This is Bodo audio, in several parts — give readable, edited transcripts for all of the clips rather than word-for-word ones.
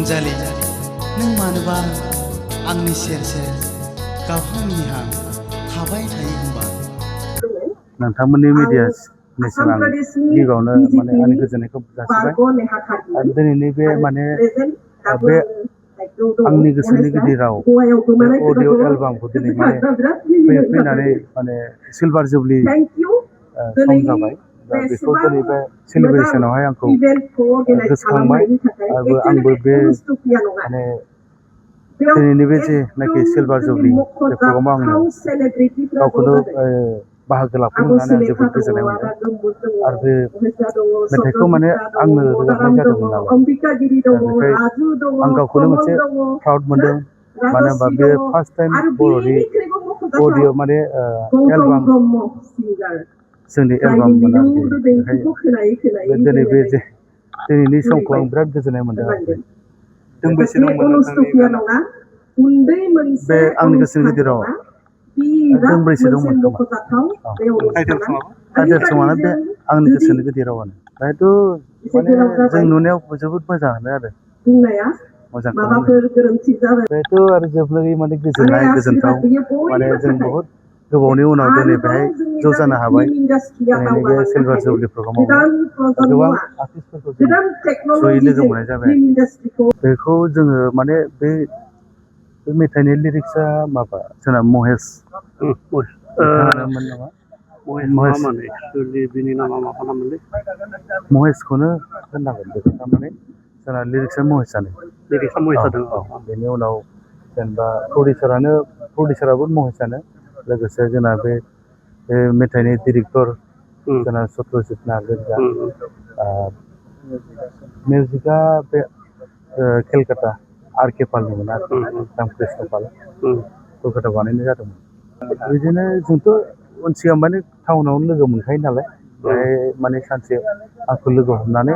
अनजालि नों मानोबा आंनि सेर सेर गावहां मिनिहां थाबाय थायो होनबा नोंथांमोननि मिडियानिसिम आं गिबियावनो माने आंनि गोजोननायखौ जासिबाय आरो दिनैनि बे माने बे आंनि गोसोनि गिदिर राव बे अडिअ एलबामखौ दिनै माने फैनानै माने सिलभार जुबलि सम जाबाय दा बेखौ दिनै बे सेलिब्रेसनावहाय आंखौ गोसोखांबाय आरो आंबो बे माने दिनैनि बे जेनाखि सिलभार जुबलि बे प्रग्रामाव आङो गावखौनो बाहागो लाफैनो मोननानै आं जोबोद गोजोननाय मोनदों आरो बे मेथाइखौ माने आंनो रोजाबनाय जादोंमोन नालाय दा बेखाय आं गावखौनो मोनसे प्राउड मोनदों मानो होनबा बे फार्स्ट टाइम बर'नि अडिअ माने एलबाम जोंनि एलबाममोन आरोखि बेखाय बे दिनै बे जे दिनैनि समखौ आं बिराद गोजोननाय मोनदों आरोखि दोंबेसे दंमोन नोंथांनि गाना बे आंनि गोसोनि गिदिराव दोंब्रैसो दंमोन खोमा टाइटेल सङाबो टाइटेल सङानो बे आंनि गोसोनि गिदिर रावानो दायोथ' माने जों नुनायाव जोबोद मोजाङानो आरो मोजांखौनो बेथ' आरो जोबोरै माने गोजोननाय गोजोनथाव माने जों बहुद गोबावनि उनाव दिनै बेहाय ज' जानो हाबाय दिनैनि बे सिलभार जुबलि प्रग्रामाव गोबां आर्टिस्टफोरखौ जों जयै लोगो मोननाय जाबाय बेखौ जोङो माने बे मेथाइनि लिरिक्सआ माबा जोंना महेश बिथाङानोमोन नामा बिनि नामा मा खालामोनलै महेशखौनो होननांगोन बेखौ थारमाने जोंना लिरिक्सआ महेशआनो लिरिक्सआ महेश जादों बेनि उनाव जेनेबा प्रडिउसाराबो महेशआनो लोगोसे जोंना बे मेथाइनि डिरेक्टर जोंना सत्यजित नार्जारिया मिउजिकआ बे केलकाता आर के पालनिमोन आरो रामकृष्ण पाल कलकाता बानायनाय जादोंमोन बिदिनो जोंथ' सिगां माने टाउनावनो लोगो मोनखायो नालाय बेहाय माने सानसे आंखौ लोगो हमनानै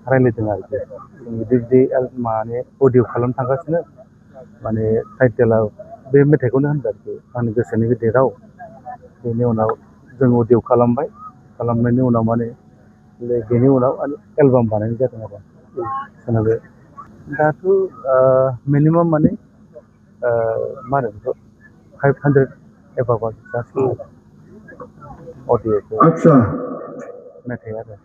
रायज्लायदों आरोखि जों बिदि माने अडिअ खालामनो थांगासिनो माने टाइटेला बे मेथाइखौनो होनदों आरोखि आंनि गोसोनि गिदिर राव बेनि उनाव जों अडिअ खालामनायनि उनाव माने बेनि उनाव एलबाम बानायनाय जादों आरो जोंना बे दाथ' मिनिमाम माने मा होनो बेखौ 500 एबाबानो जासिगोन आरो अडिअखौ मेथाइ आरो